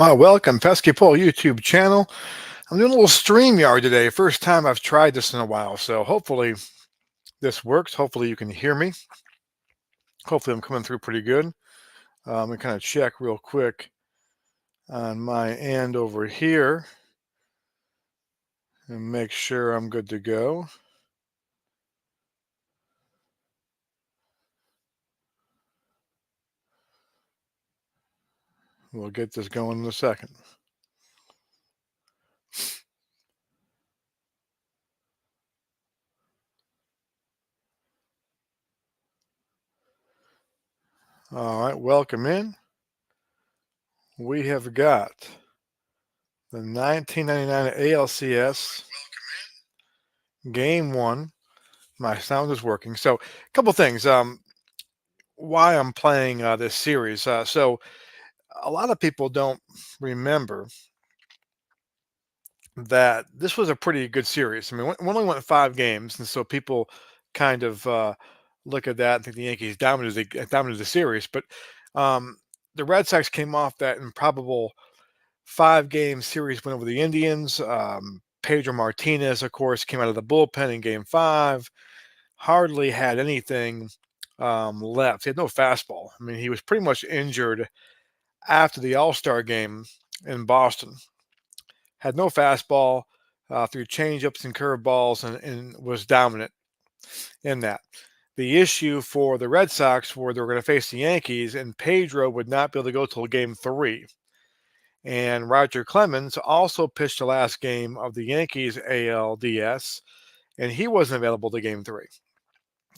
Welcome, Pesky Pole YouTube channel. I'm doing a little StreamYard today. First time I've tried this in a while, so hopefully this works. Hopefully you can hear me. Hopefully I'm coming through pretty good. I'm gonna kind of check real quick on my end over here and make sure I'm good to go. We'll get this going in a second. All right, welcome in. We have got the 1999 ALCS Game 1. My sound is working. So, a couple things. Why I'm playing this series. So a lot of people don't remember that this was a pretty good series. I mean, we only went 5 games, and so people kind of look at that and think the Yankees dominated the series. But um, the Red Sox came off that improbable 5-game series win over the Indians. Pedro Martinez, of course, came out of the bullpen in Game 5. Hardly had anything left. He had no fastball. I mean, he was pretty much injured after the All-Star game in Boston. Had no fastball, threw changeups and curveballs, and was dominant in that. The issue for the Red Sox were they were going to face the Yankees, and Pedro would not be able to go till Game 3. And Roger Clemens also pitched the last game of the Yankees ALDS, and he wasn't available to Game 3.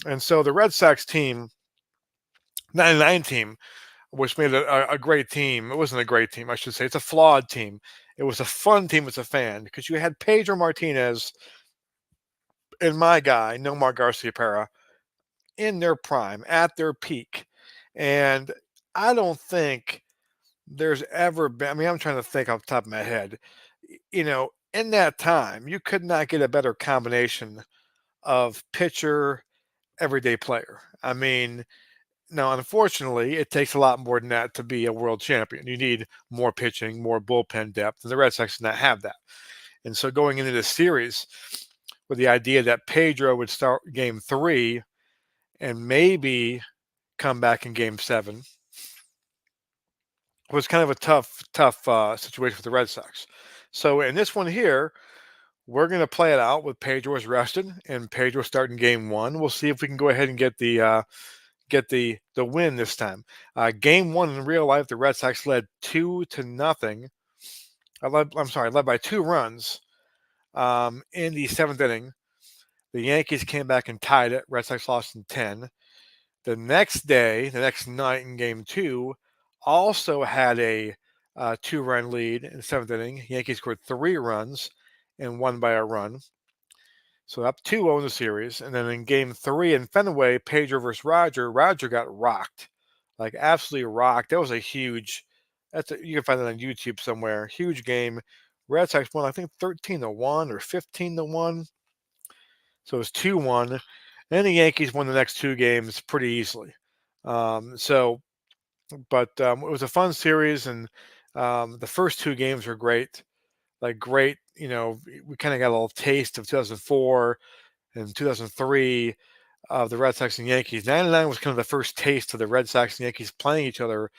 And so the Red Sox team, 99 team, which made it a great team. It wasn't a great team, I should say. It's a flawed team. It was a fun team as a fan because you had Pedro Martinez and my guy, Nomar Garciaparra, in their prime, at their peak. And I don't think there's ever been, I mean, I'm trying to think off the top of my head, in that time, you could not get a better combination of pitcher, everyday player. I mean, now, unfortunately, it takes a lot more than that to be a world champion. You need more pitching, more bullpen depth, and the Red Sox did not have that. And so going into this series with the idea that Pedro would start Game 3 and maybe come back in Game 7 was kind of a tough situation for the Red Sox. So in this one here, we're going to play it out with Pedro as rested and Pedro starting Game 1. We'll see if we can go ahead and get the win this time. Game 1 in real life, the Red Sox led 2-0. Led by 2 runs in the 7th inning. The Yankees came back and tied it. Red Sox lost in 10. The next night in Game 2, also had a 2-run lead in the 7th inning. Yankees scored 3 runs and won by a run. So up 2-0 in the series. And then in Game 3 in Fenway, Pedro versus Roger got rocked. Like absolutely rocked. That was a huge, you can find that on YouTube somewhere. Huge game. Red Sox won, I think 13-1 or 15-1. So it was 2-1. And the Yankees won the next 2 games pretty easily. It was a fun series, and the first 2 games were great. We kind of got a little taste of 2004 and 2003 of the Red Sox and Yankees. 99 was kind of the first taste of the Red Sox and Yankees playing each other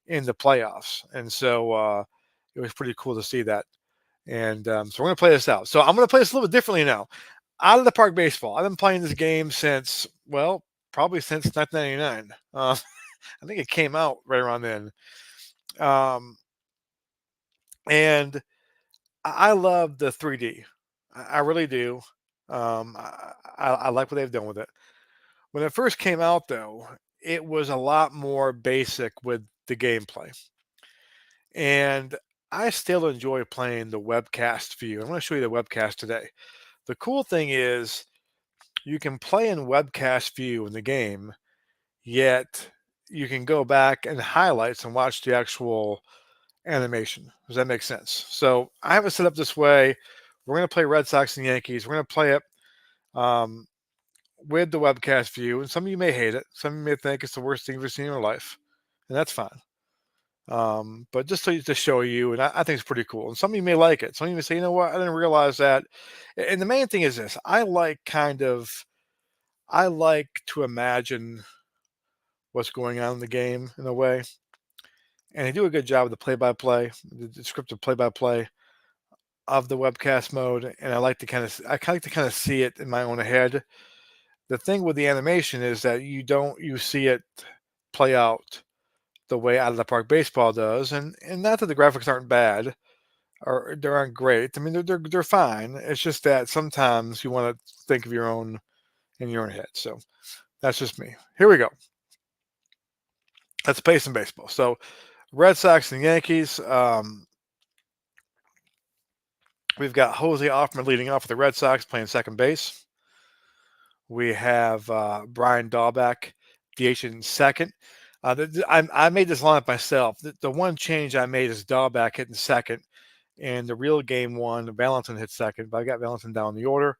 in the playoffs. And so it was pretty cool to see that. And so we're going to play this out. So I'm going to play this a little bit differently now. Out of the park baseball. I've been playing this game since, well, probably since 1999. I think it came out right around then. And I love the 3D. I really do. I like what they've done with it. When it first came out, though, it was a lot more basic with the gameplay. And I still enjoy playing the webcast view. I'm going to show you the webcast today. The cool thing is you can play in webcast view in the game, yet you can go back and highlights and watch the actual animation. Does that make sense? So I have it set up this way. We're going to play Red Sox and Yankees. We're going to play it with the webcast view. And some of you may hate it. Some of you may think it's the worst thing you've ever seen in your life. And that's fine. But just to show you, and I think it's pretty cool. And some of you may like it. Some of you may say, you know what, I didn't realize that. And the main thing is this: I like to imagine what's going on in the game in a way, and they do a good job of the play-by-play, the descriptive play-by-play of the webcast mode. And I kind of like to kind of see it in my own head. The thing with the animation is that you see it play out the way Out of the Park Baseball does, and not that the graphics aren't bad or they aren't great. I mean, they're fine. It's just that sometimes you want to think of your own in your own head. So that's just me. Here we go. Let's play some baseball. So Red Sox and Yankees. We've got Jose Offman leading off with the Red Sox playing second base. We have Brian Dahlback DH in second. I made this lineup myself. The one change I made is Dahlback hitting second. And the real game one, Valentin hit second, but I got Valentin down the order.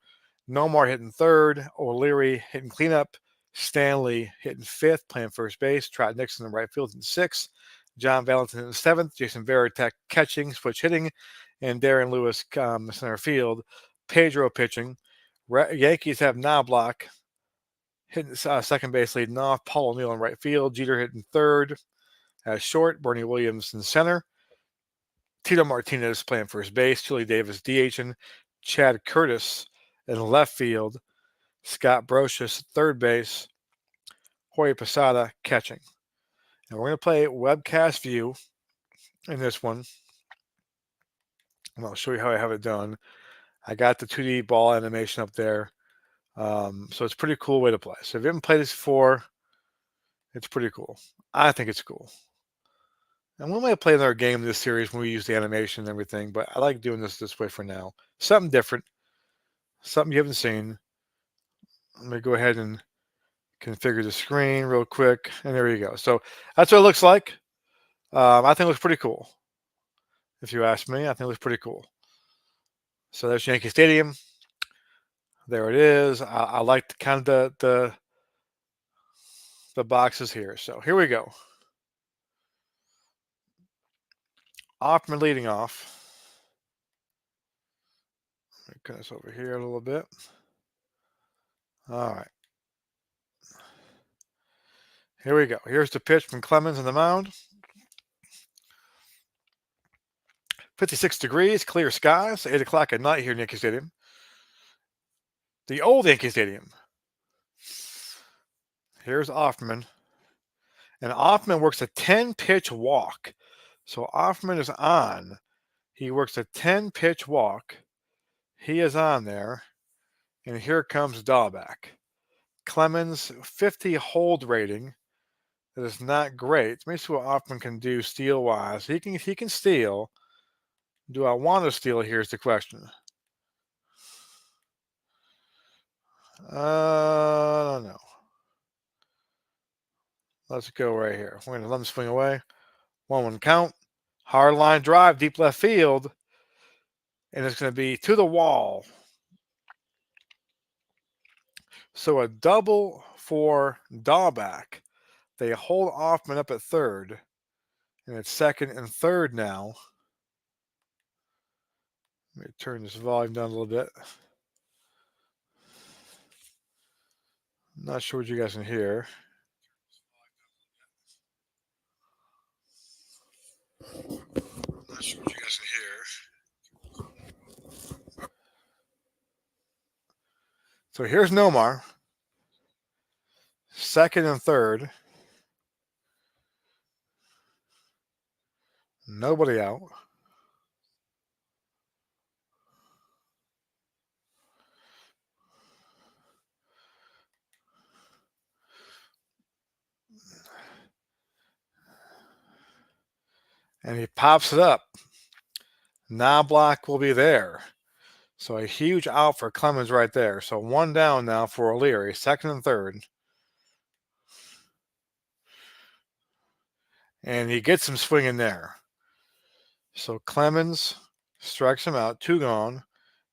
Nomar hitting third, O'Leary hitting cleanup, Stanley hitting fifth, playing first base, Trot Nixon in right field in sixth, John Valentin in seventh, Jason Varitek catching, switch hitting, and Darren Lewis center field. Pedro pitching. Yankees have Knobloch hitting second base leading off, Paul O'Neill in right field, Jeter hitting third, short, Bernie Williams in center. Tito Martinez playing first base, Chili Davis DHing, Chad Curtis in left field, Scott Brocious third base, Jorge Posada catching. And we're going to play webcast view in this one. And I'll show you how I have it done. I got the 2D ball animation up there. So it's a pretty cool way to play. So if you haven't played this before, it's pretty cool. I think it's cool. And we might play another game in this series when we use the animation and everything, but I like doing this way for now. Something different, something you haven't seen. Let me go ahead and configure the screen real quick, and there you go. So that's what it looks like. I think it looks pretty cool. If you ask me, I think it looks pretty cool. So there's Yankee Stadium. There it is. I like the kind of the boxes here. So here we go. Offman leading off. Let me cut this over here a little bit. All right. Here we go. Here's the pitch from Clemens on the mound. 56 degrees, clear skies, 8 o'clock at night here in Yankee Stadium. The old Yankee Stadium. Here's Offman. And Offman works a 10-pitch walk. So Offman is on. He works a 10-pitch walk. He is on there. And here comes Dahlback. Clemens, 50 hold rating. That is not great. Let me see what Offman can do steal-wise. He can steal. Do I want to steal? Here's the question. I don't know. Let's go right here. We're going to let him swing away. 1-1 count. Hard line drive, deep left field. And it's going to be to the wall. So a double for Dahlback. They hold Offman up at third. And it's second and third now. Let me turn this volume down a little bit. Not sure what you guys can hear. Not sure what you guys can hear. So here's Nomar. Second and third. Nobody out. And he pops it up. Knobloch will be there. So a huge out for Clemens right there. So one down now for O'Leary, second and third. And he gets him swinging there. So Clemens strikes him out, 2 gone.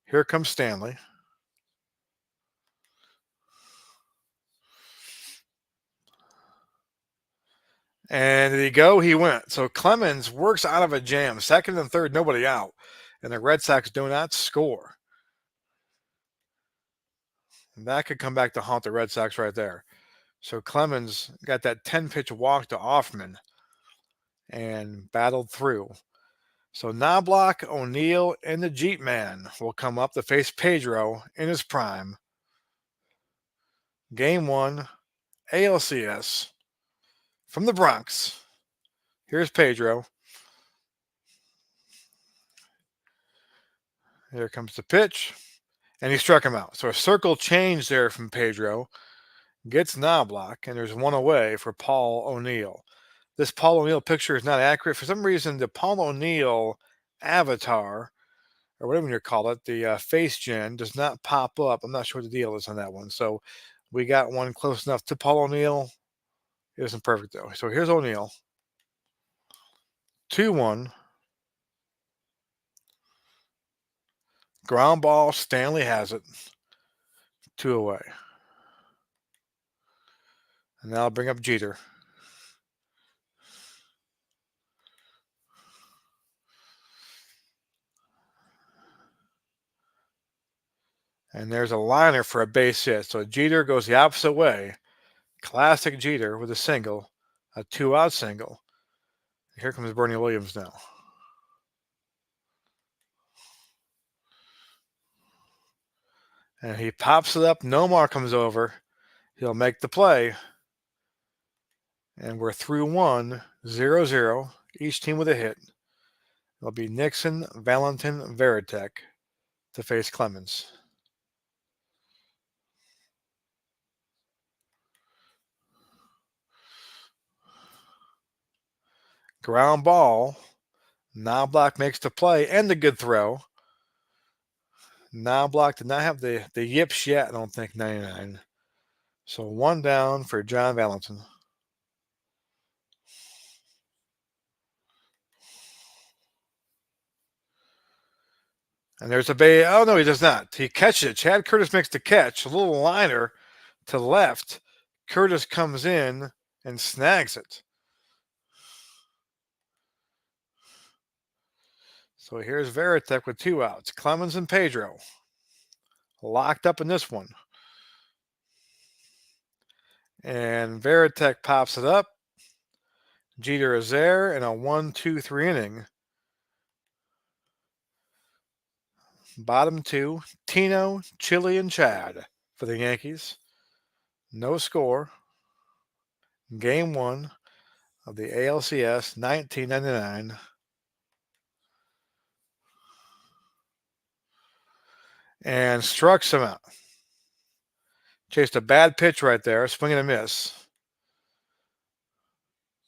Here comes Stanley. And did he go? He went. So Clemens works out of a jam. Second and third, nobody out. And the Red Sox do not score. And that could come back to haunt the Red Sox right there. So Clemens got that 10-pitch walk to Hoffman and battled through. So Knobloch, O'Neill, and the Jeep Man will come up to face Pedro in his prime. Game 1, ALCS. From the Bronx. Here's Pedro. Here comes the pitch. And he struck him out. So a circle change there from Pedro. Gets Knobloch, and there's one away for Paul O'Neill. This Paul O'Neill picture is not accurate. For some reason, the Paul O'Neill avatar, or whatever you call it, the face gen, does not pop up. I'm not sure what the deal is on that one. So we got one close enough to Paul O'Neill. It isn't perfect, though. So here's O'Neill. 2-1. Ground ball. Stanley has it. 2 away. And now I'll bring up Jeter. And there's a liner for a base hit. So Jeter goes the opposite way. Classic Jeter with a single, a 2-out single. Here comes Bernie Williams now. And he pops it up. Nomar comes over. He'll make the play. And we're through 1-0-0. Each team with a hit. It'll be Nixon, Valentin, Veritek to face Clemens. Ground ball. Knobloch makes the play and the good throw. Knobloch did not have the yips yet, I don't think, 99. So 1 down for John Valentin. And there's a bay. Oh, no, he does not. He catches it. Chad Curtis makes the catch. A little liner to left. Curtis comes in and snags it. So here's Veritek with 2 outs. Clemens and Pedro locked up in this one. And Veritek pops it up. Jeter is there in a 1-2-3 inning. Bottom 2, Tino, Chili, and Chad for the Yankees. No score. Game 1 of the ALCS 1999. And struck him out. Chased a bad pitch right there, swing and a miss.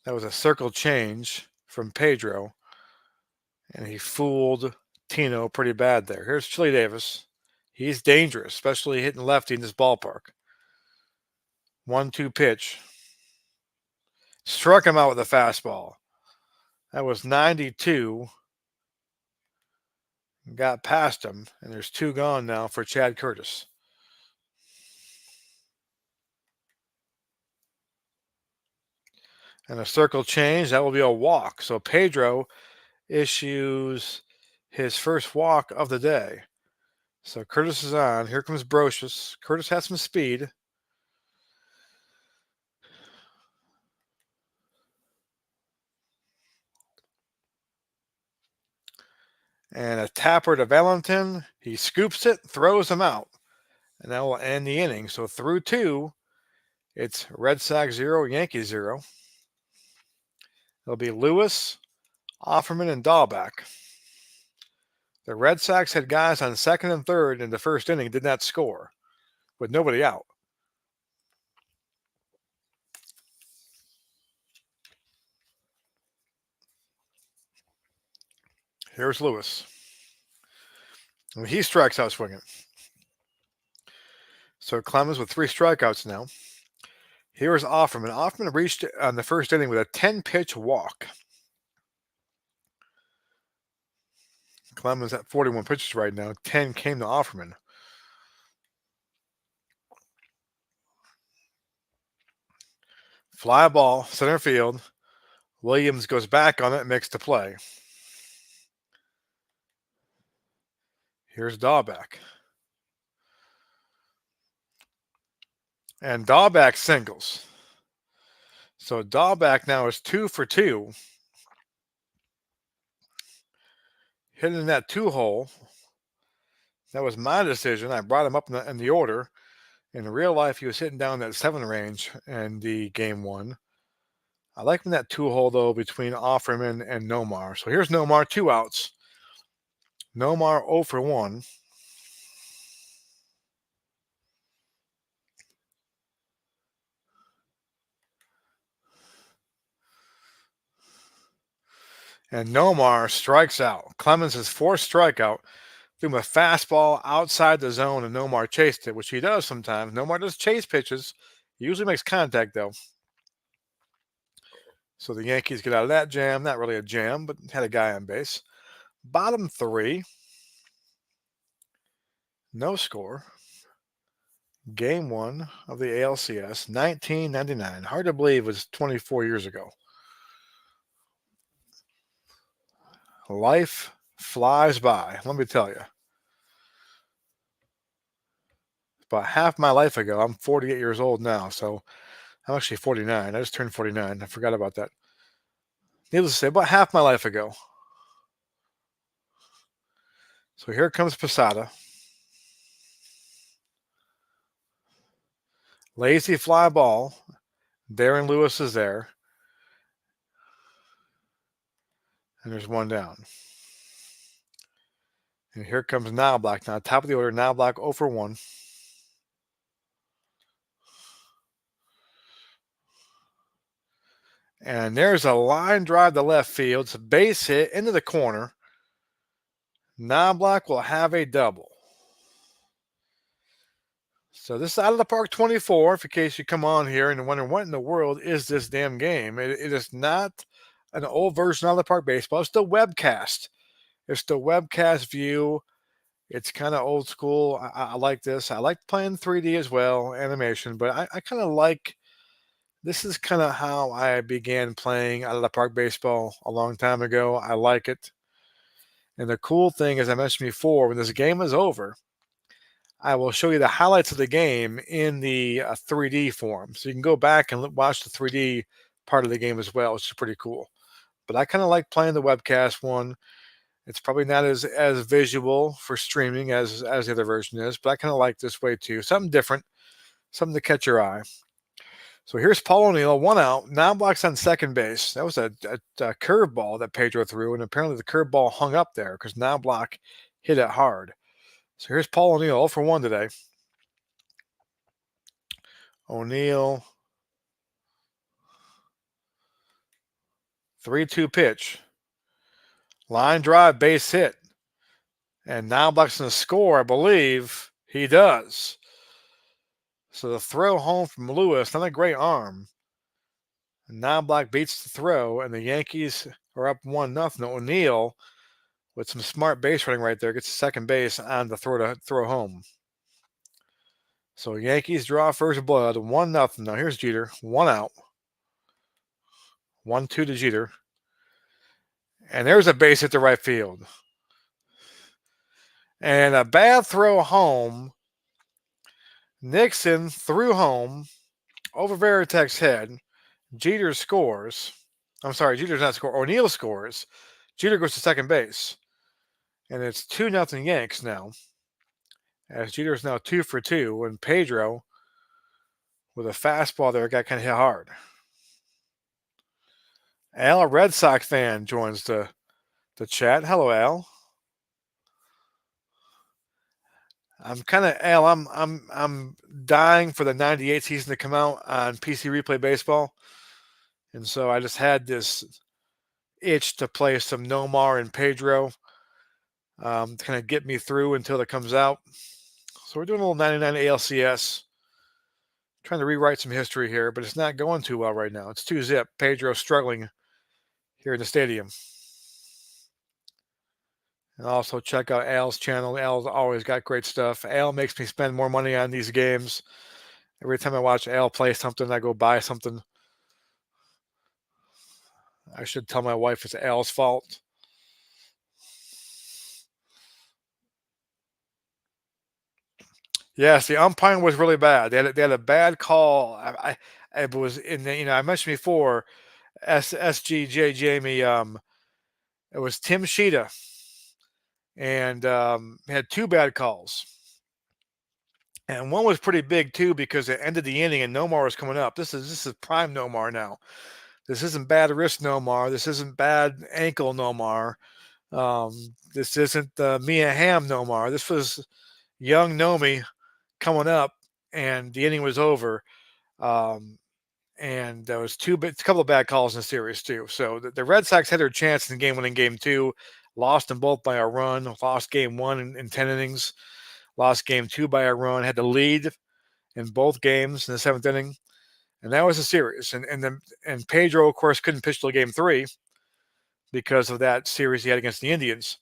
That was a circle change from Pedro. And he fooled Tino pretty bad there. Here's Chili Davis. He's dangerous, especially hitting lefty in this ballpark. 1-2 pitch. Struck him out with a fastball. That was 92. Got past him, and there's 2 gone now for Chad Curtis. And a circle change, that will be a walk. So Pedro issues his first walk of the day. So Curtis is on. Here comes Brocious. Curtis has some speed. And a tapper to Valentin. He scoops it, throws him out. And that will end the inning. So through 2, it's Red Sox 0, Yankees 0. It'll be Lewis, Offerman, and Dahlbeck. The Red Sox had guys on second and third in the first inning, did not score, with nobody out. Here's Lewis. And he strikes out swinging. So Clemens with 3 strikeouts now. Here's Offerman. Offerman reached on the first inning with a 10-pitch walk. Clemens at 41 pitches right now. 10 came to Offerman. Fly ball, center field. Williams goes back on it and makes the play. Here's Dahlbeck. And Dahlbeck singles. So Dahlbeck now is 2 for 2. Hitting that 2-hole. That was my decision. I brought him up in the order. In real life, he was hitting down that 7 range in the game 1. I like him in that 2-hole, though, between Offerman and Nomar. So here's Nomar, 2 outs. Nomar 0 for 1. And Nomar strikes out. Clemens' 4th strikeout. Threw him a fastball outside the zone, and Nomar chased it, which he does sometimes. Nomar does chase pitches. He usually makes contact, though. So the Yankees get out of that jam. Not really a jam, but had a guy on base. Bottom 3. No score. Game 1 of the ALCS, 1999. Hard to believe it was 24 years ago. Life flies by, let me tell you. About half my life ago. I'm 48 years old now, so I'm actually 49. I just turned 49. I forgot about that. Needless to say, about half my life ago. So here comes Posada. Lazy fly ball. Darren Lewis is there. And there's 1 down. And here comes Knobloch. Now, top of the order, Knobloch 0 for 1. And there's a line drive to left field. It's a base hit into the corner. Knobloch will have a double. So this is Out of the Park 24, in case you come on here and wonder what in the world is this damn game. It is not an old version of Out of the Park baseball. It's the webcast. It's the webcast view. It's kind of old school. I like this. I like playing 3D as well, animation, but I kind of like, this is kind of how I began playing Out of the Park baseball a long time ago. I like it. And the cool thing, as I mentioned before, when this game is over, I will show you the highlights of the game in the 3D form. So you can go back and watch the 3D part of the game as well, which is pretty cool. But I kind of like playing the webcast one. It's probably not as visual for streaming as the other version is, but I kind of like this way too. Something different, something to catch your eye. So here's Paul O'Neill, 1 out. Knobloch's on second base. That was a curveball that Pedro threw, and apparently the curveball hung up there because Knobloch hit it hard. So here's Paul O'Neill, 0 for 1 today. O'Neill, 3-2 pitch. Line drive, base hit. And Knobloch's going to score, I believe. He does. So the throw home from Lewis, not a great arm. Knobloch beats the throw, and the Yankees are up 1-0. O'Neill, with some smart base running right there, gets to second base on the throw home. So Yankees draw first blood, 1-0. Now here's Jeter, 1 out. 1-2 to Jeter. And there's a base hit to right field. And a bad throw home. Nixon threw home over Veritek's head. Jeter scores. I'm sorry, Jeter's not score. O'Neill scores. Jeter goes to second base. And it's 2-0 Yanks now. As Jeter's now 2 for 2. And Pedro, with a fastball there, got kind of hit hard. Al, a Red Sox fan, joins the chat. Hello, Al. I'm dying for the '98 season to come out on PC Replay Baseball, and so I just had this itch to play some Nomar and Pedro to kind of get me through until it comes out. So we're doing a little 99 ALCS, trying to rewrite some history here, but it's not going too well right now. It's 2-zip. Pedro struggling here in the stadium. And also check out Al's channel. Al's always got great stuff. Al makes me spend more money on these games. Every time I watch Al play something, I go buy something. I should tell my wife it's Al's fault. Yes, the umpiring was really bad. They had a bad call. It was in the, I mentioned before SGJ Jamie. It was Tim Sheeta, and had two bad calls, and one was pretty big too because it ended the inning and Nomar was coming up. This is prime Nomar now. This isn't bad wrist Nomar. This isn't bad ankle Nomar. This isn't Mia Hamm Nomar. This was young Nomi coming up, and the inning was over. Um, and there was a couple of bad calls in the series too. So the Red Sox had their chance in game one and game two, lost them both by a run. Lost game one in 10 innings, lost game two by a run. Had the lead in both games in the seventh inning, and that was the series. And Pedro, of course, couldn't pitch till game three because of that series he had against the Indians.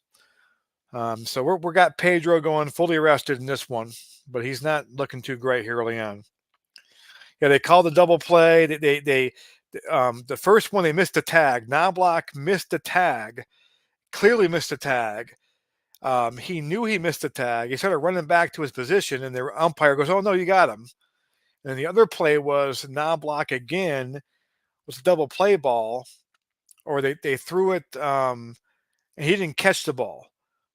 So we got Pedro going fully rested in this one, but he's not looking too great here early on. Yeah, they called the double play. The first one they missed the tag. Knobloch missed the tag, clearly missed the tag. He knew he missed the tag. He started running back to his position, and the umpire goes, "Oh no, you got him." And the other play was Knobloch again was a double play ball, or they threw it, and he didn't catch the ball.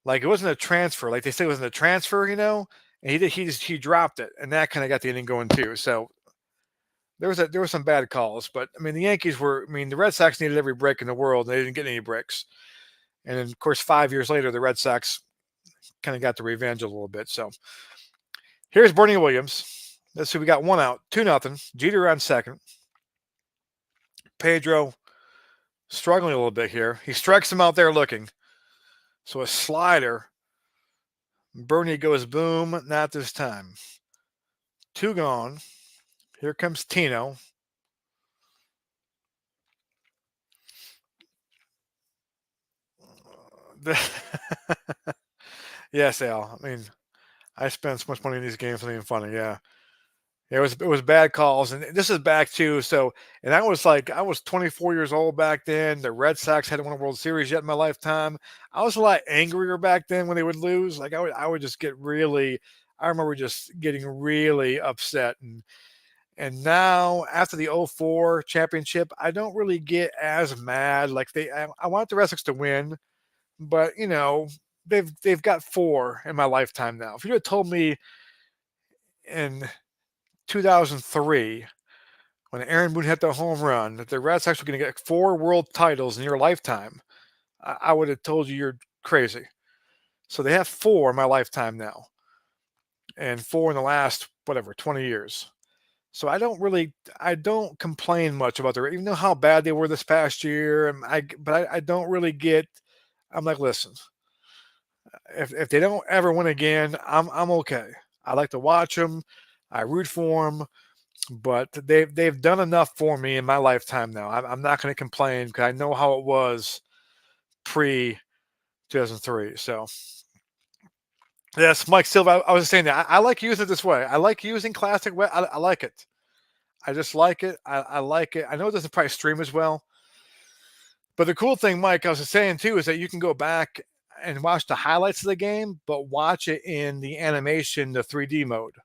Like it wasn't a transfer. Like they say it wasn't a transfer, And he dropped it, and that kind of got the inning going too. So there were some bad calls, but I mean the Red Sox needed every break in the world, and they didn't get any breaks. And then of course 5 years later, the Red Sox kind of got the revenge a little bit. So here's Bernie Williams. Let's see, we got one out, 2-0. Jeter on second. Pedro struggling a little bit here. He strikes him out there looking. So a slider. Bernie goes boom, not this time. Two gone. Here comes Tino. Yes, Al. I mean, I spend so much money in these games, it's not even funny. Yeah. It was bad calls, and this is back too. So, and I was 24 years old back then. The Red Sox hadn't won a World Series yet in my lifetime. I was a lot angrier back then when they would lose. Like I would just get really. I remember just getting really upset, and now after the '04 championship, I don't really get as mad. Like I want the Red Sox to win, but they've got four in my lifetime now. If you had told me in 2003 when Aaron Boone hit the home run that the Red Sox were going to get four world titles in your lifetime, I would have told you you're crazy. So they have four in my lifetime now, and four in the last 20 years. So I don't complain much about even though how bad they were this past year, but I don't really get. I'm like, listen, if they don't ever win again, I'm okay. I like to watch them. I root for them. But they've done enough for me in my lifetime now. I'm not going to complain because I know how it was pre 2003. So yes, Mike Silva. I was saying that I like using it this way. I like using classic. I like it. I just like it. I like it. I know it doesn't probably stream as well, but the cool thing, Mike, I was saying too, is that you can go back and watch the highlights of the game, but watch it in the animation, the 3D mode,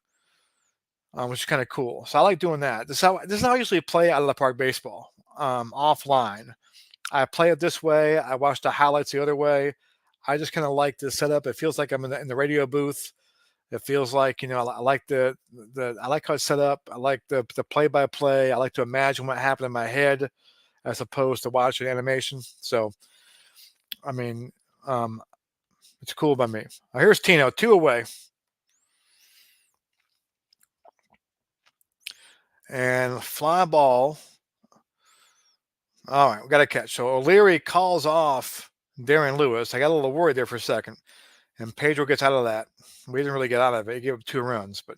which is kind of cool. So I like doing that. This is how I usually play out of the park baseball, offline. I play it this way. I watch the highlights the other way. I just kind of like the setup. It feels like I'm in the radio booth. It feels like I like I like how it's set up. I like the play by play. I like to imagine what happened in my head as opposed to watching animation. So I mean, um, it's cool by me. Here's Tino, two away, and fly ball. All right, we got a catch. So O'Leary calls off Darren Lewis. I got a little worried there for a second, and Pedro gets out of that. We didn't really get out of it. He gave up 2 runs, but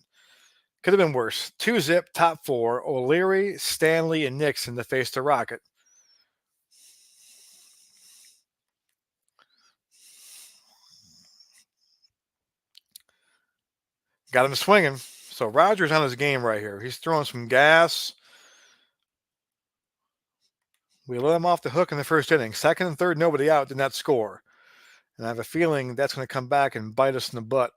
could have been worse. 2-zip, top four. O'Leary, Stanley, and Nixon to face the Rocket. Got him swinging. So Rogers on his game right here. He's throwing some gas. We let them off the hook in the first inning. Second and third, nobody out, did not score. And I have a feeling that's going to come back and bite us in the butt.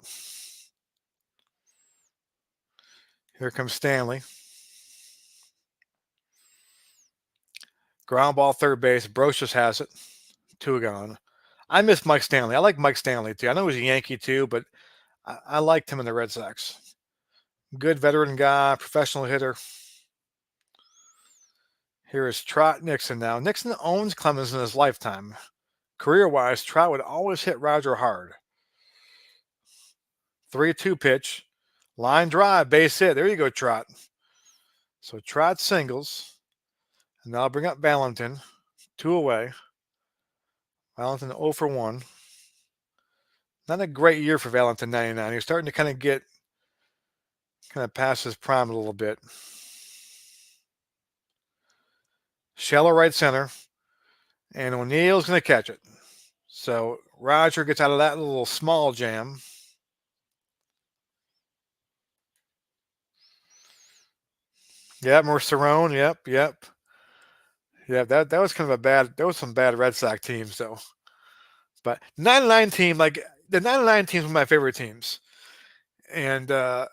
Here comes Stanley. Ground ball, third base. Brocious has it. Two gone. I miss Mike Stanley. I like Mike Stanley too. I know he's a Yankee too, but I liked him in the Red Sox. Good veteran guy, professional hitter. Here is Trot Nixon now. Nixon owns Clemens in his lifetime. Career-wise, Trot would always hit Roger hard. 3-2 pitch. Line drive, base hit. There you go, Trot. So Trot singles. And now I'll bring up Valentin. 2 away. Valentin 0 for 1. Not a great year for Valentin 99. He's starting to kind of past his prime a little bit. Shallow right center. And O'Neill's going to catch it. So Roger gets out of that little small jam. Yep, Mercerone. Yep. Yeah, that was kind of there was some bad Red Sox teams though. But 99 team, like the 99 teams were my favorite teams. And I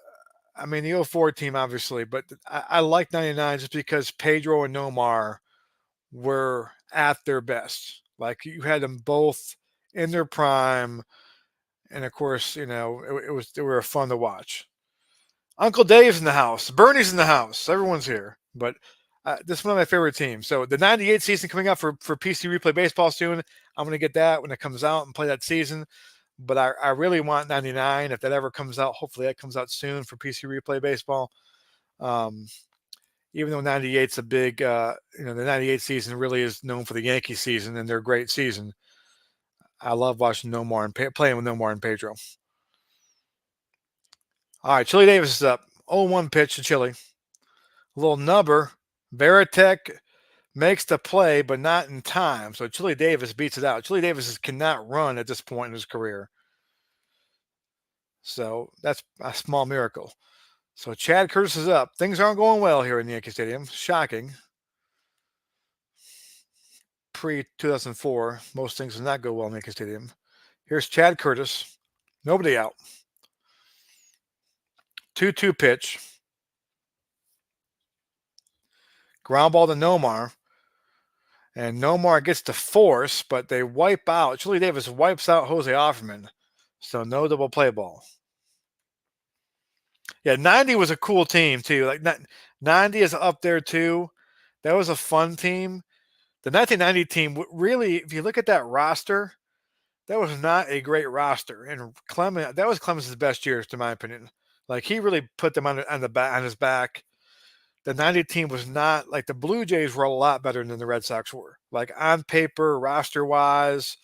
mean the 04 team obviously, but I like 99 just because Pedro and Nomar were at their best. Like you had them both in their prime, and of course, they were fun to watch. Uncle Dave's in the house, Bernie's in the house, everyone's here. But this is one of my favorite teams. So the '98 season coming up for PC Replay Baseball soon. I'm going to get that when it comes out and play that season. But I really want 99 if that ever comes out. Hopefully that comes out soon for PC Replay Baseball. Even though 98's a big, the 98 season really is known for the Yankee season and their great season. I love watching Nomar and playing with Nomar and Pedro. All right, Chili Davis is up. 0-1 pitch to Chili. A little nubber. Veritek makes the play, but not in time. So Chili Davis beats it out. Chili Davis cannot run at this point in his career. So that's a small miracle. So Chad Curtis is up. Things aren't going well here in Yankee Stadium. Shocking. Pre-2004, most things did not go well in Yankee Stadium. Here's Chad Curtis. Nobody out. 2-2 pitch. Ground ball to Nomar. And Nomar gets to force, but they wipe out. Chili Davis wipes out Jose Offerman. So no double play ball. Yeah, 90 was a cool team too. Like 90 is up there too. That was a fun team. The 1990 team, really, if you look at that roster, that was not a great roster. And that was Clemens' best years, to my opinion. Like he really put them on his back. The 90 team was not like the Blue Jays were a lot better than the Red Sox were, like on paper, roster wise.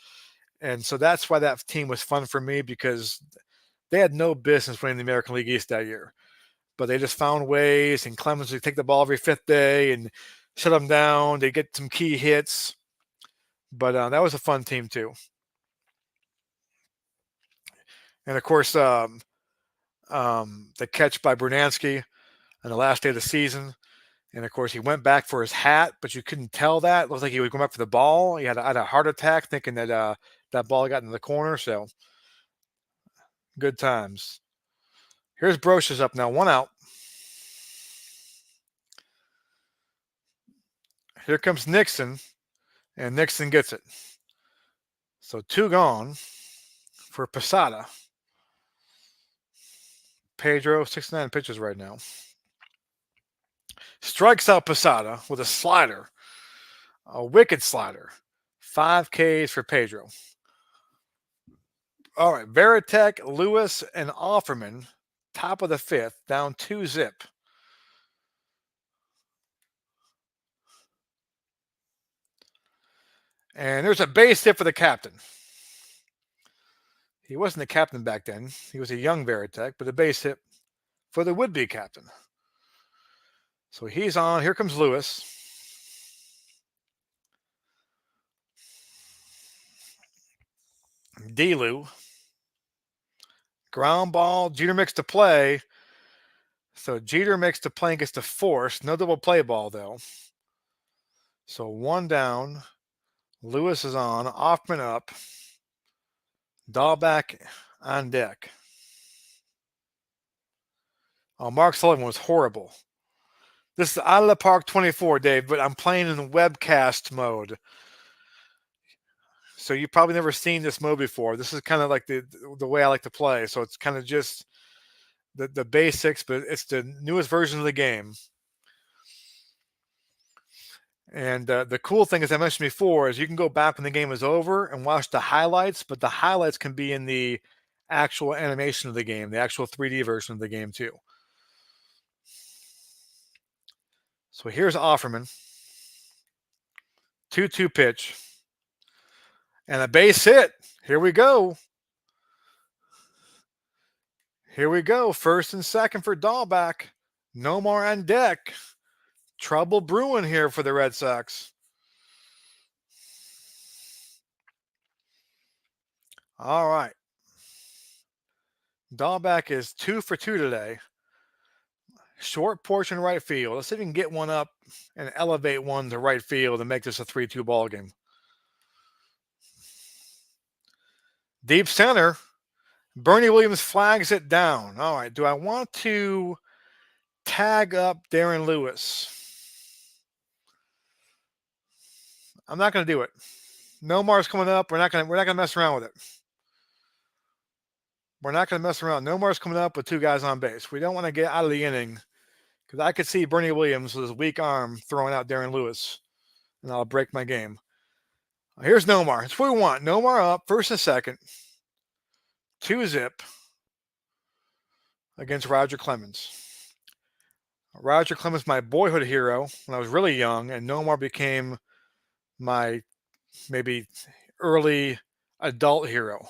And so that's why that team was fun for me because they had no business winning the American League East that year. But they just found ways, and Clemens would take the ball every fifth day and shut them down. They get some key hits. But that was a fun team too. And of course, the catch by Brunansky on the last day of the season. And of course, he went back for his hat, but you couldn't tell that. It looked like he was going back for the ball. He had a heart attack thinking that that ball got in the corner. So good times. Here's Brocious up now, 1 out. Here comes Nixon, and Nixon gets it. So 2 gone for Posada. Pedro, 69 pitches right now. Strikes out Posada with a slider, a wicked slider. 5 Ks for Pedro. All right, Veritek, Lewis, and Offerman, top of the 5th, down 2-zip. And there's a base hit for the captain. He wasn't the captain back then. He was a young Veritek, but a base hit for the would-be captain. So he's on. Here comes Lewis. D-Lou. Ground ball. Jeter makes the play. So Jeter makes the play and gets to force. No double play ball, though. So one down. Lewis is on. Offman up. Dahlback on deck. Oh, Mark Sullivan was horrible. This is out of the park 24, Dave, but I'm playing in webcast mode. So you've probably never seen this mode before. This is kind of like the way I like to play. So it's kind of just the basics, but it's the newest version of the game. And the cool thing, as I mentioned before, is you can go back when the game is over and watch the highlights, but the highlights can be in the actual animation of the game, the actual 3D version of the game too. So here's Offerman. 2-2 pitch. And a base hit. Here we go. Here we go. First and second for Dahlback. Nomar on deck. Trouble brewing here for the Red Sox. All right. Dahlback is 2 for 2 today. Short porch in right field. Let's see if we can get one up and elevate one to right field and make this a 3-2 ball game. Deep center. Bernie Williams flags it down. All right. Do I want to tag up Darren Lewis? I'm not going to do it. Nomar's coming up. We're not going to mess around with it. We're not going to mess around. Nomar's coming up with 2 guys on base. We don't want to get out of the inning because I could see Bernie Williams with his weak arm throwing out Darren Lewis, and I'll break my game. Here's Nomar. That's what we want. Nomar up, first and second. 2-zip against Roger Clemens. Roger Clemens, my boyhood hero when I was really young, and Nomar became my maybe early adult hero.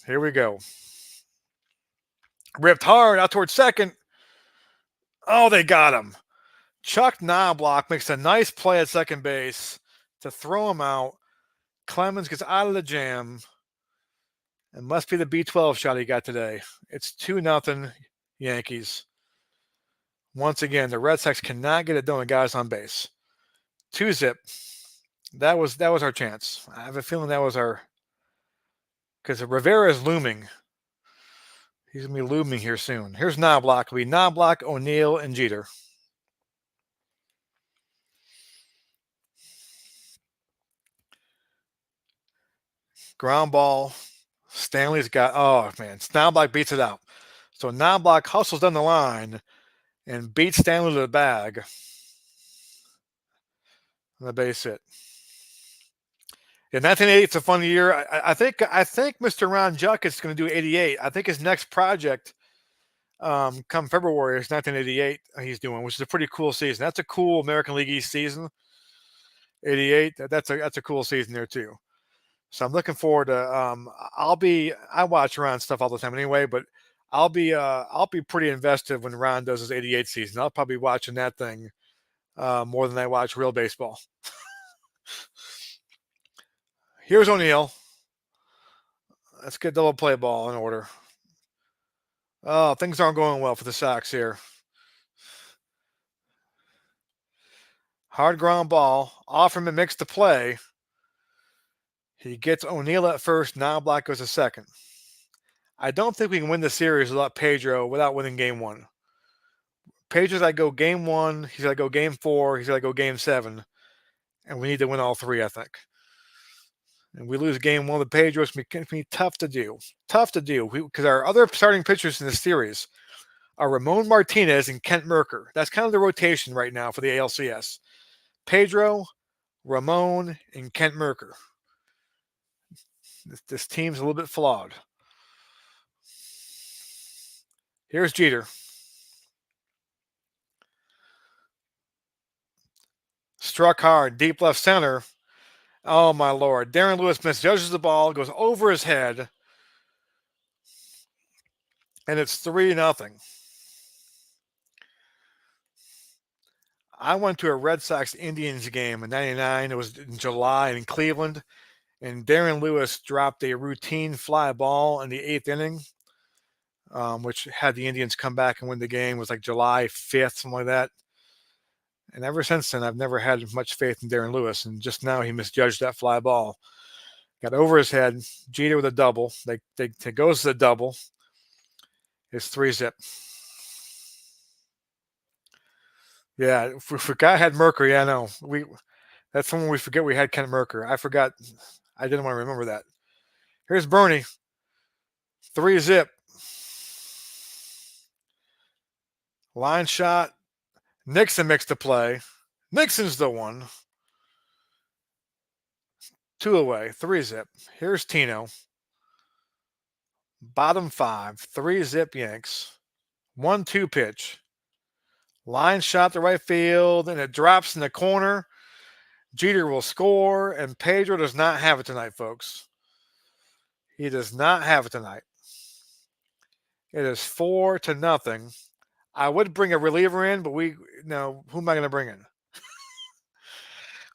Here we go. Ripped hard out towards second. Oh, they got him. Chuck Knobloch makes a nice play at second base to throw him out. Clemens gets out of the jam. It must be the B12 shot he got today. It's 2-0 Yankees. Once again, the Red Sox cannot get it done with guys on base. 2-zip. That was our chance. I have a feeling that was our, because Rivera is looming. He's going to be looming here soon. Here's Knobloch. It'll be Knobloch, O'Neill, and Jeter. Ground ball. Stanley's got, oh man, Knobloch beats it out. So Knobloch hustles down the line and beats Stanley to the bag. On the base hit. Yeah, 1988 is a fun year. I think Mr. Ron Juck is going to do 88. I think his next project, come February, is 1988. He's doing, which is a pretty cool season. That's a cool American League East season. 88. That's a cool season there too. So I'm looking forward to. I watch Ron stuff all the time anyway, but I'll be pretty invested when Ron does his 88 season. I'll probably be watching that thing more than I watch real baseball. Here's O'Neill. Let's get double play ball in order. Oh, things aren't going well for the Sox here. Hard ground ball. Offerman makes the play. He gets O'Neill at first. Knobloch goes to second. I don't think we can win the series without Pedro without winning game 1. Pedro's got to go game 1. He's got to go game 4. He's got to go game 7. And we need to win all 3, I think. And we lose game 1 with Pedro. It's going to be tough to do. Tough to do. Because our other starting pitchers in the series are Ramon Martinez and Kent Merker. That's kind of the rotation right now for the ALCS. Pedro, Ramon, and Kent Merker. This team's a little bit flawed. Here's Jeter. Struck hard, deep left center. Oh, my Lord. Darren Lewis misjudges the ball, goes over his head, and it's 3-0. I went to a Red Sox-Indians game in 99. It was in July in Cleveland, and Darren Lewis dropped a routine fly ball in the 8th inning, which had the Indians come back and win the game. It was like July 5th, something like that. And ever since then, I've never had much faith in Darren Lewis. And just now, he misjudged that fly ball. Got over his head. Jeter with a double. They goes to the double. It's 3-zip. Yeah, we forgot I had Mercury. I know. That's someone we forget we had Kent Mercury. I forgot. I didn't want to remember that. Here's Bernie. 3-zip. Line shot. Nixon makes the play. Nixon's the one. 2 away. 3-zip. Here's Tino. Bottom 5. 3-zip Yanks. 1-2 pitch. Line shot to right field, and it drops in the corner. Jeter will score, and Pedro does not have it tonight, folks. He does not have it tonight. It is 4-0. I would bring a reliever in, but who am I going to bring in?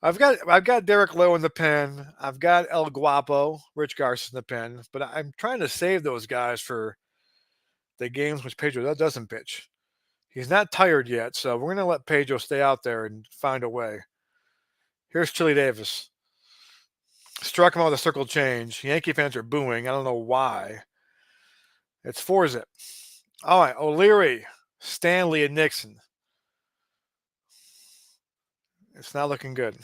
I've got Derek Lowe in the pen. I've got El Guapo, Rich Garcia in the pen, but I'm trying to save those guys for the games which Pedro doesn't pitch. He's not tired yet, so we're going to let Pedro stay out there and find a way. Here's Chili Davis. Struck him out with a circle change. Yankee fans are booing. I don't know why. It's 4-zip. All right, O'Leary, Stanley, and Nixon. It's not looking good.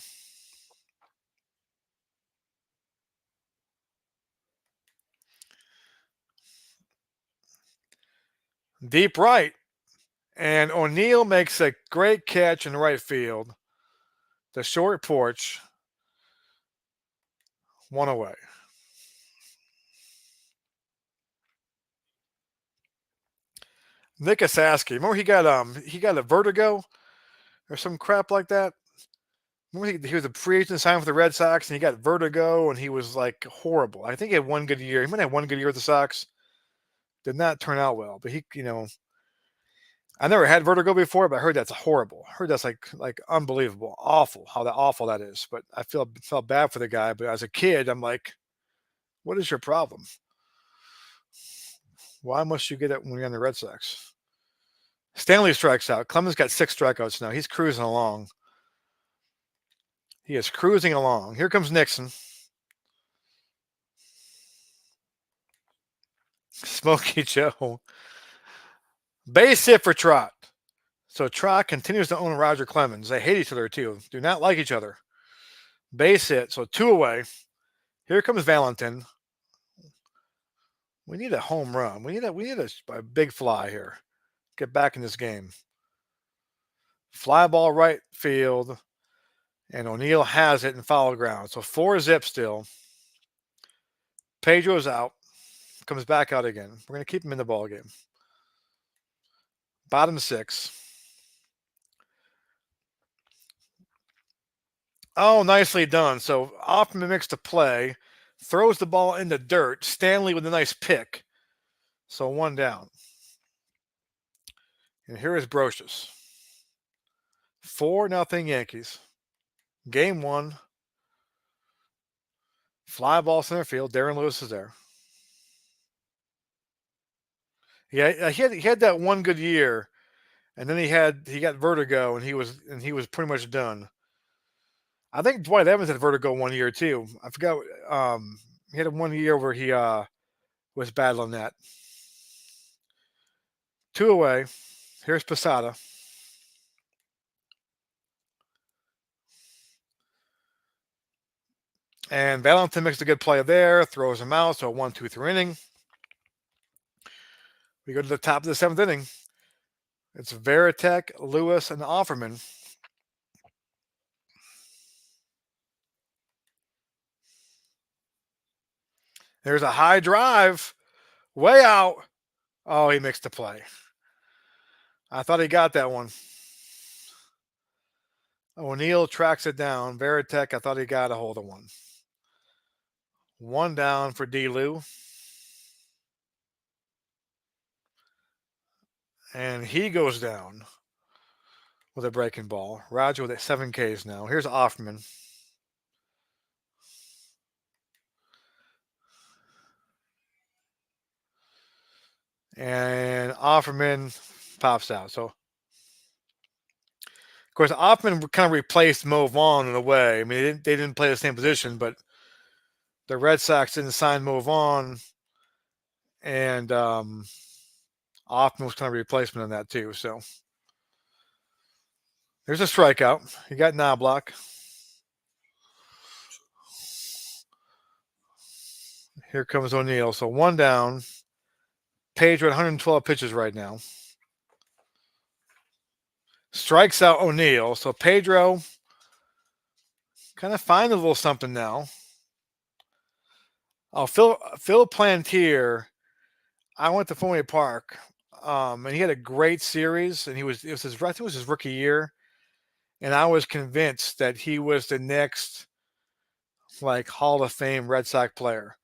Deep right. And O'Neill makes a great catch in right field. The short porch. 1 away. Nick Asaski. Remember he got a vertigo or some crap like that? Remember he was a free agent signed for the Red Sox and he got vertigo and he was like horrible. I think he had one good year. He might have one good year with the Sox. Did not turn out well. But I never had vertigo before, but I heard that's horrible. I heard that's like unbelievable, awful. How awful that is. But I felt bad for the guy. But as a kid, I'm like, what is your problem? Why must you get it when you're on the Red Sox? Stanley strikes out. Clemens got 6 strikeouts now. He's cruising along. He is cruising along. Here comes Nixon. Smokey Joe. Base hit for Trot. So Trot continues to own Roger Clemens. They hate each other too. Do not like each other. Base hit. So 2 away. Here comes Valentin. We need a home run. We need a big fly here. Get back in this game. Fly ball right field. And O'Neill has it in foul ground. So 4-zip still. Pedro's out. Comes back out again. We're going to keep him in the ball game. Bottom 6. Oh, nicely done. So Hoffman makes the play. Throws the ball in the dirt. Stanley with a nice pick. So 1 down. And here is Brocious. 4-0 Yankees. Game 1. Fly ball center field. Darren Lewis is there. Yeah, he had that one good year, and then he got vertigo, and he was pretty much done. I think Dwight Evans had vertigo 1 year too. I forgot. He had 1 year where he was battling that. 2 away. Here's Posada. And Valentin makes a good play there, throws him out, so 1-2-3 inning. We go to the top of the 7th inning. It's Veritek, Lewis, and Offerman. There's a high drive, way out. Oh, he makes the play. I thought he got that one. O'Neill tracks it down. Veritek, I thought he got a hold of one. 1 down for D-Lou. And he goes down with a breaking ball. Roger with 7 Ks now. Here's Offman. And Offerman pops out. So course, Hoffman kind of replaced Mo Vaughn in a way. I mean, they didn't play the same position, but the Red Sox didn't sign Mo Vaughn, and Hoffman was kind of a replacement on that too. So there's a strikeout. You got Knobloch. Here comes O'Neill. So one down. Pedro at 112 pitches right now. Strikes out O'Neill. So Pedro kind of find a little something now. Oh, Phil Plantier. I went to Fenway Park, and he had a great series. And it was his I think it was his rookie year, and I was convinced that he was the next like Hall of Fame Red Sox player.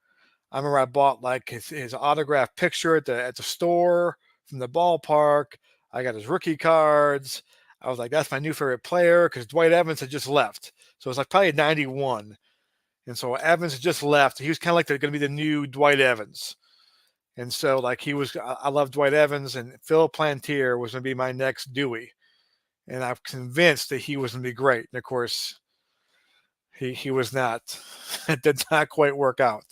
I remember I bought like his autographed picture at the store from the ballpark. I got his rookie cards. I was like, that's my new favorite player because Dwight Evans had just left. So it was like probably 91. And so Evans had just left. He was kind of like going to be the new Dwight Evans. And so like I love Dwight Evans, and Phil Plantier was going to be my next Dewey. And I'm convinced that he was going to be great. And of course, he was not. It did not quite work out.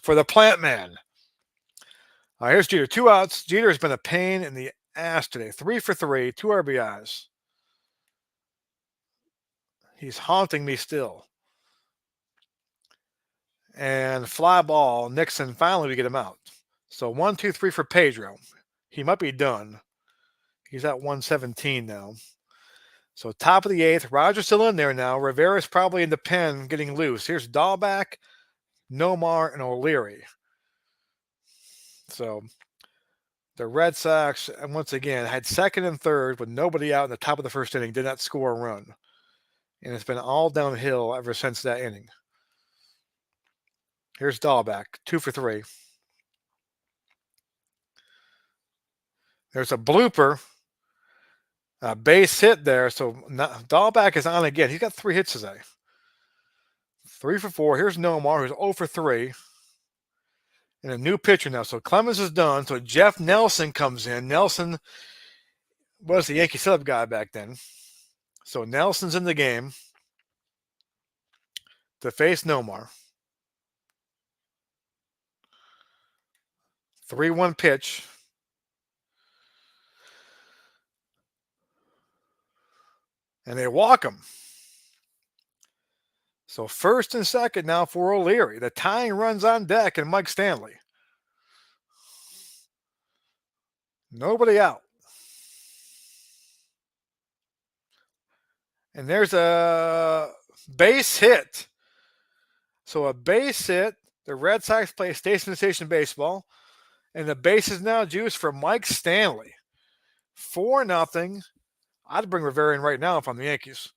For the Plant Man. Here's Jeter. 2 outs. Jeter has been a pain in the ass today. 3 for 3, 2 RBIs. He's haunting me still. And fly ball. Nixon finally to get him out. So 1, 2, 3 for Pedro. He might be done. He's at 117 now. So top of the 8th. Rogers still in there now. Rivera's probably in the pen getting loose. Here's Dahlback, Nomar, and O'Leary. So the Red Sox, once again, had second and third with nobody out in the top of the first inning, did not score a run. And it's been all downhill ever since that inning. Here's Dahlback, 2 for 3. There's a blooper, a base hit there. So Dahlback is on again. He's got 3 hits today. 3 for 4. Here's Nomar, who's 0 for 3. And a new pitcher now. So Clemens is done. So Jeff Nelson comes in. Nelson was the Yankee setup guy back then. So Nelson's in the game to face Nomar. 3-1 pitch. And they walk him. So first and second now for O'Leary. The tying runs on deck and Mike Stanley. Nobody out. And there's a base hit. So a base hit. The Red Sox play station-to-station baseball. And the base is now juiced for Mike Stanley. 4-0. I'd bring Rivera in right now if I'm the Yankees.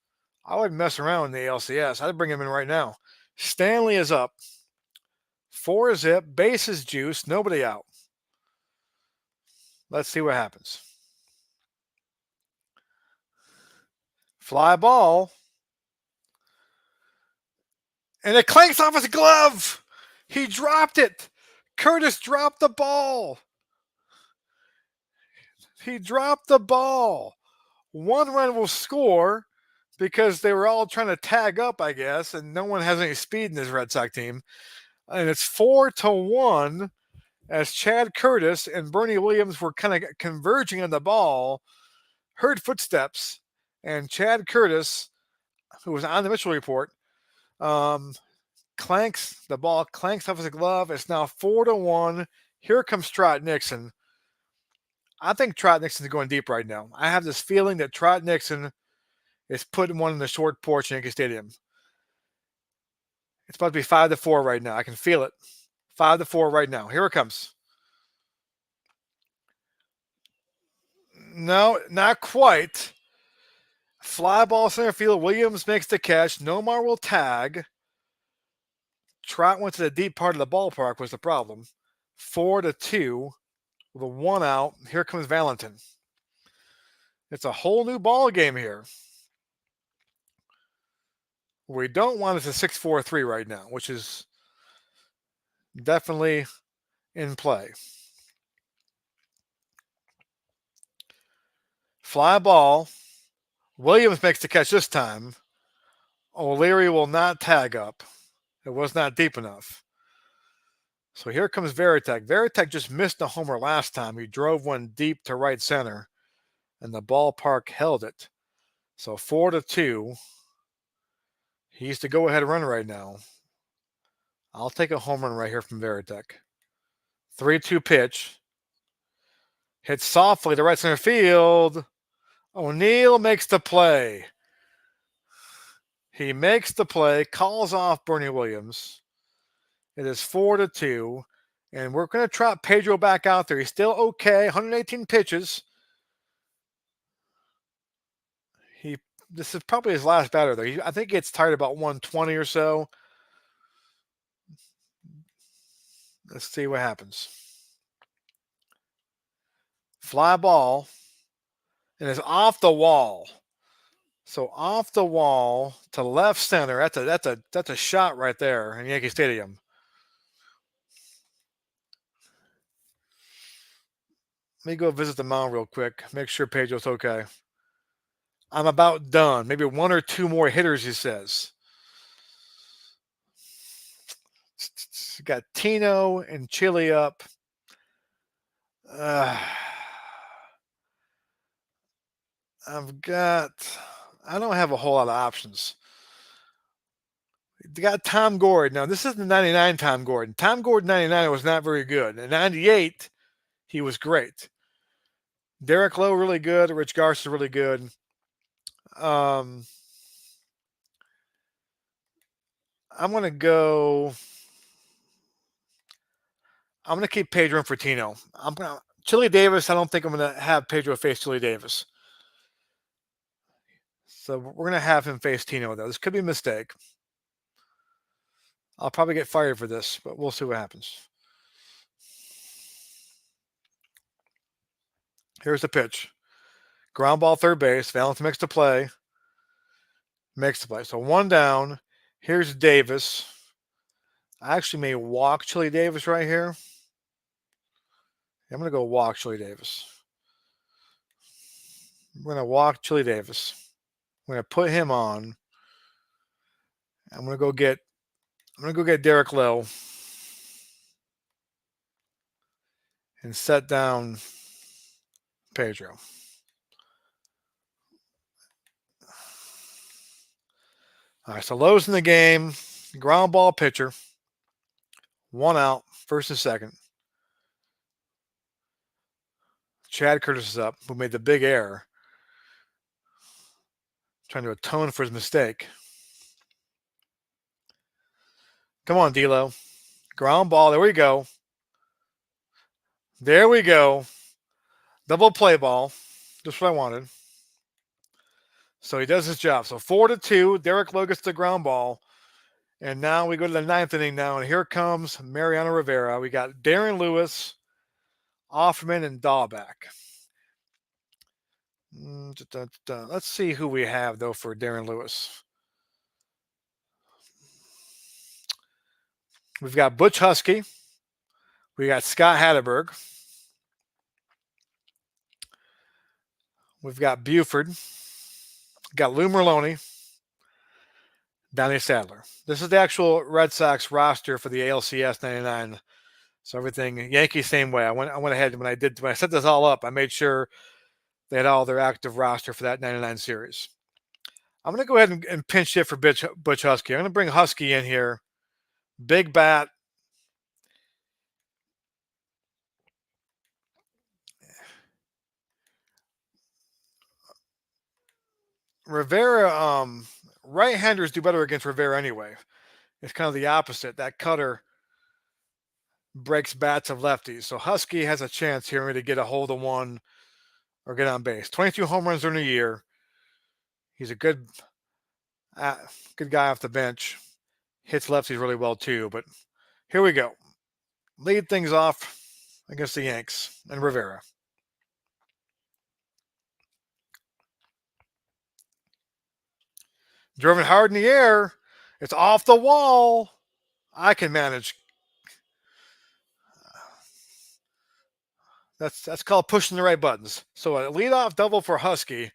I wouldn't mess around in the ALCS. I'd bring him in right now. Stanley is up. 4-zip. Base is juiced. Nobody out. Let's see what happens. Fly ball. And it clanks off his glove. He dropped it. Curtis dropped the ball. He dropped the ball. 1 run will score because they were all trying to tag up, I guess, and no one has any speed in this Red Sox team. And it's 4-1 as Chad Curtis and Bernie Williams were kind of converging on the ball, heard footsteps, and Chad Curtis, who was on the Mitchell report, clanks off his glove. It's now 4-1. Here comes Trot Nixon. I think Trot Nixon is going deep right now. I have this feeling that Trot Nixon is putting one in the short porch in Yankee Stadium. It's about to be 5-4 right now. I can feel it. 5-4 right now. Here it comes. No, not quite. Fly ball center field. Williams makes the catch. Nomar will tag. Trot went to the deep part of the ballpark was the problem. 4-2 with a 1 out. Here comes Valentin. It's a whole new ball game here. We don't want it to 6-4-3 right now, which is definitely in play. Fly ball. Williams makes the catch this time. O'Leary will not tag up. It was not deep enough. So here comes Varitek. Varitek just missed a homer last time. He drove one deep to right center, and the ballpark held it. So 4-2. He's the go-ahead run right now. I'll take a home run right here from Varitek. 3-2 pitch. Hit softly to right center field. O'Neill makes the play. He makes the play, calls off Bernie Williams. It is 4-2, and we're going to trot Pedro back out there. He's still okay, 118 pitches. This is probably his last batter, though. I think he gets tired about 120 or so. Let's see what happens. Fly ball, and it's off the wall. So off the wall to left center. That's a shot right there in Yankee Stadium. Let me go visit the mound real quick. Make sure Pedro's okay. I'm about done. Maybe one or two more hitters, he says. Got Tino and Chile up. I don't have a whole lot of options. You got Tom Gordon. Now, this isn't 99 Tom Gordon. Tom Gordon 99 was not very good. In 98, he was great. Derek Lowe, really good. Rich Garcia, really good. I'm going to go. I'm going to keep Pedro in for Tino. Chili Davis, I don't think I'm going to have Pedro face Chili Davis. So we're going to have him face Tino, though. This could be a mistake. I'll probably get fired for this, but we'll see what happens. Here's the pitch. Ground ball, third base. Valentin makes the play. So one down. Here's Davis. I actually may walk Chili Davis right here. I'm going to go walk Chili Davis. We're going to walk Chili Davis. I'm going to put him on. I'm going to go get Derek Lowe and set down Pedro. All right, so Lowe's in the game. Ground ball pitcher. One out, first and second. Chad Curtis is up, who made the big error. Trying to atone for his mistake. Come on, D'Lo. Ground ball. There we go. Double play ball. Just what I wanted. So he does his job. So 4-2. Derek Lowe gets the ground ball. And now we go to the ninth inning now. And here comes Mariano Rivera. We got Darren Lewis, Offerman, and Dahlback. Let's see who we have, though, for Darren Lewis. We've got Butch Husky. We got Scott Hatterberg. We've got Buford. We've got Lou Merlone. Donnie Sadler. This is the actual Red Sox roster for the ALCS 99. So everything, Yankees same way. I went ahead when I set this all up, I made sure they had all their active roster for that 99 series. I'm going to go ahead and pinch hit for Butch Husky. I'm going to bring Husky in here. Big bat. Rivera, right-handers do better against Rivera anyway. It's kind of the opposite. That cutter breaks bats of lefties. So Husky has a chance here to get a hold of one or get on base. 22 home runs in a year. He's a good guy off the bench. Hits lefties really well too. But here we go. Lead things off against the Yanks and Rivera. Driven hard in the air. It's off the wall. I can manage. That's called pushing the right buttons. So a leadoff double for Husky.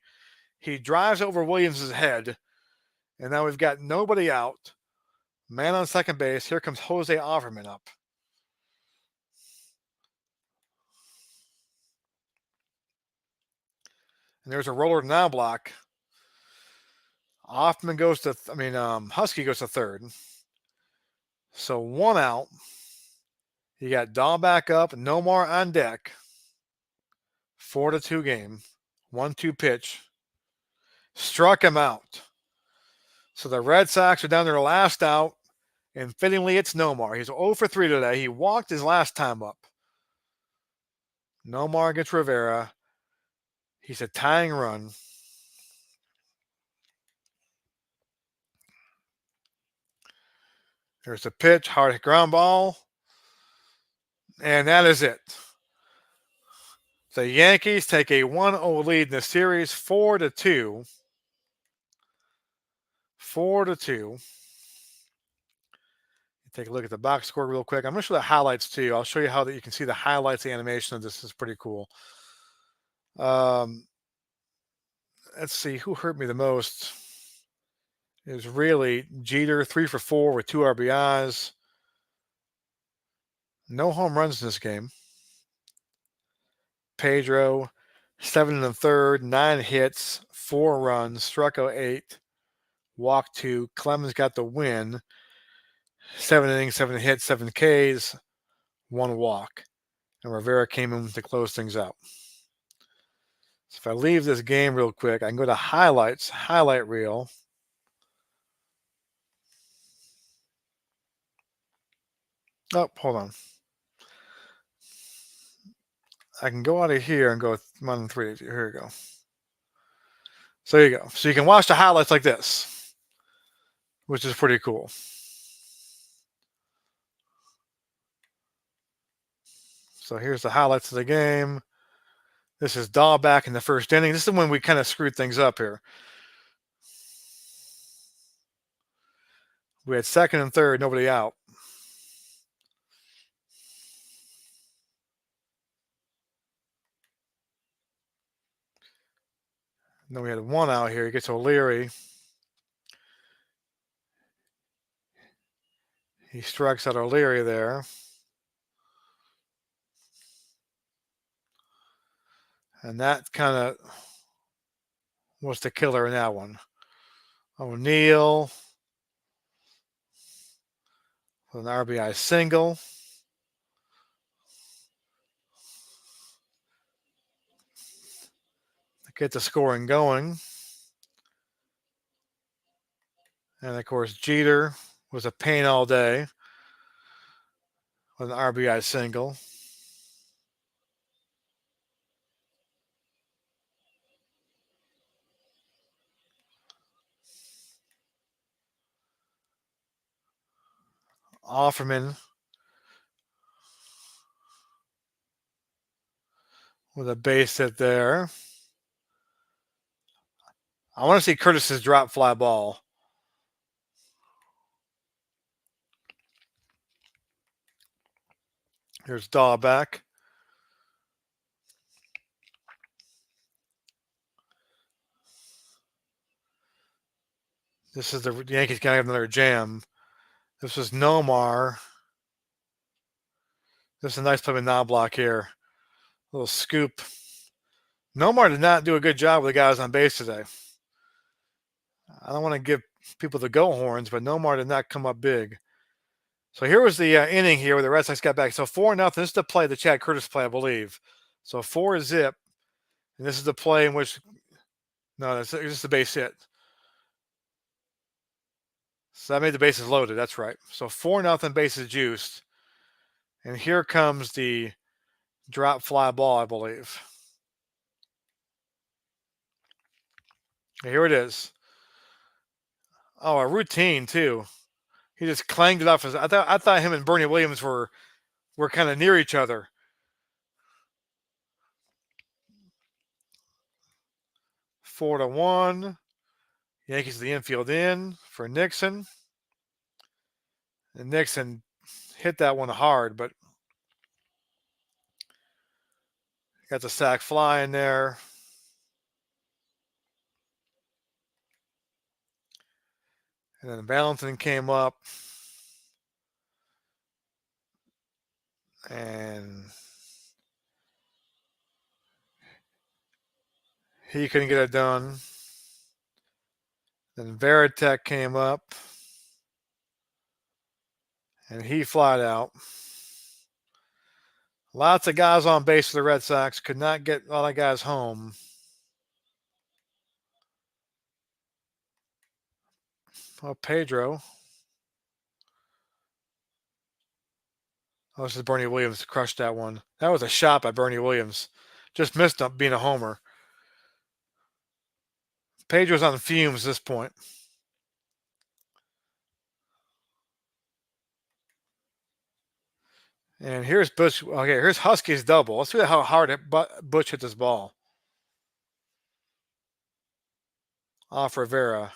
He drives over Williams' head, and now we've got nobody out. Man on second base. Here comes Jose Offerman up. And there's a roller now block. Hoffman goes to, Husky goes to third. So 1 out. You got Dahl back up, Nomar on deck. 4-2 game. 1-2 pitch. Struck him out. So the Red Sox are down their last out, and fittingly, it's Nomar. He's 0 for 3 today. He walked his last time up. Nomar against Rivera. He's a tying run. There's a pitch, hard ground ball, and that is it. The Yankees take a 1-0 lead in the series, 4-2. 4-2. Take a look at the box score real quick. I'm going to show the highlights too. I'll show you how that you can see the highlights, the animation of this is pretty cool. Let's see who hurt me the most. It was really Jeter, 3 for 4 with 2 RBIs. No home runs in this game. Pedro, 7 1/3, 9 hits, 4 runs, struck out 8, walked 2. Clemens got the win. 7 innings, 7 hits, 7 Ks, 1 walk. And Rivera came in to close things out. So if I leave this game real quick, I can go to highlights, highlight reel. Oh, hold on. I can go out of here and go 1 3. Here we go. So there you go. So you can watch the highlights like this, which is pretty cool. So here's the highlights of the game. This is Dahl back in the first inning. This is when we kind of screwed things up here. We had second and third, nobody out. And then we had 1 out here. He gets O'Leary. He strikes out O'Leary there. And that kind of was the killer in that one. O'Neill with an RBI single. Get the scoring going. And of course, Jeter was a pain all day with an RBI single. Offerman with a base hit there. I want to see Curtis's drop fly ball. Here's Dahl back. This is the Yankees going to have another jam. This was Nomar. This is a nice play with Knobloch here. A little scoop. Nomar did not do a good job with the guys on base today. I don't want to give people the go horns, but Nomar did not come up big. So here was the inning here where the Red Sox got back. So 4-0. This is the play, the Chad Curtis play, I believe. So 4-zip. And this is the play in which, no, it's just a base hit. So that made the bases loaded. That's right. So 4-0, bases juiced. And here comes the drop fly ball, I believe. And here it is. Oh, a routine too. He just clanged it off. I thought him and Bernie Williams were kind of near each other. Four to one. Yankees the infield in for Nixon. And Nixon hit that one hard, but got the sac fly in there. And then Valentin came up, and he couldn't get it done. Then Veritek came up, and he flied out. Lots of guys on base for the Red Sox. Could not get a lot of guys home. Oh, Pedro. Oh, this is Bernie Williams. Crushed that one. That was a shot by Bernie Williams. Just missed him being a homer. Pedro's on fumes at this point. And here's Butch. Okay, here's Husky's double. Let's see how hard Butch hit this ball. Off Rivera.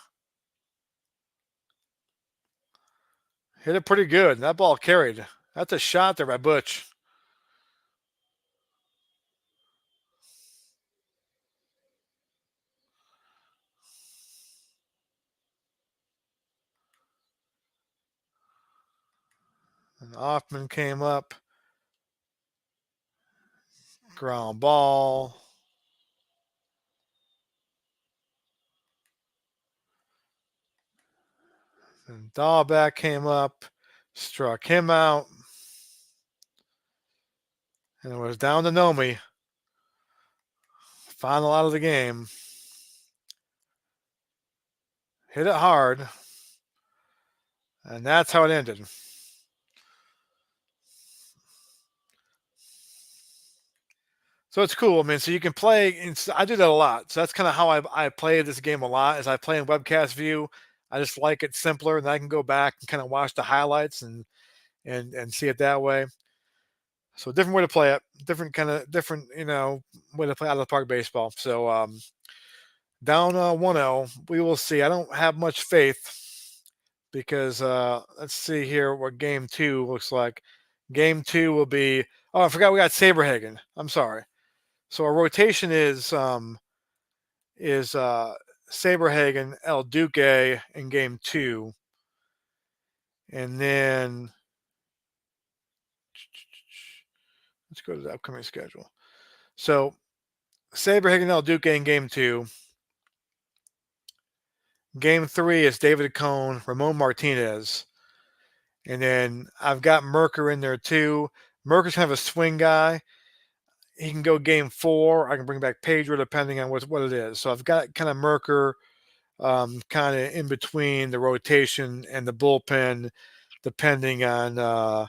Hit it pretty good. That ball carried. That's a shot there by Butch. And Hoffman came up. Ground ball. And Dahlback came up. Struck him out. And it was down to Nomi. Final out of the game. Hit it hard. And that's how it ended. So it's cool. I mean, so you can play. I do that a lot. So that's kind of how I play this game a lot. As I play in webcast view, I just like it simpler, and I can go back and kind of watch the highlights and see it that way. So different way to play it. Different way to play out of the park baseball. So down 1-0. We will see. I don't have much faith because let's see here what game 2 looks like. Game 2 will be. Oh, I forgot we got Saberhagen. I'm sorry. So our rotation is Saberhagen, El Duque in game 2, and then let's go to the upcoming schedule. So Saberhagen, El Duque in game 2. Game 3 is David Cone, Ramon Martinez, and then I've got Merker in there too. Merker's kind of a swing guy. He can go game 4. I can bring back Pedro depending on what it is. So I've got kind of Merker kind of in between the rotation and the bullpen, depending on the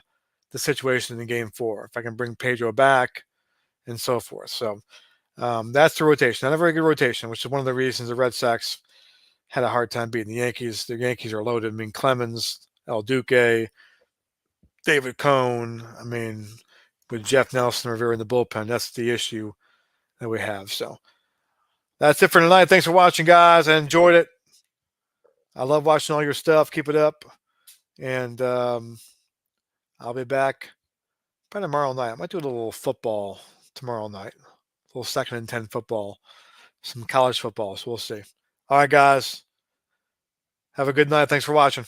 situation in game 4. If I can bring Pedro back and so forth. So that's the rotation. Not a very good rotation, which is one of the reasons the Red Sox had a hard time beating the Yankees. The Yankees are loaded. I mean, Clemens, El Duque, David Cone. I mean, with Jeff Nelson Rivera in the bullpen, that's the issue that we have. So that's it for tonight. Thanks for watching, guys. I enjoyed it. I love watching all your stuff. Keep it up. And I'll be back by tomorrow night. I might do a little football tomorrow night. A little 2nd and 10 football. Some college football. So we'll see. All right, guys. Have a good night. Thanks for watching.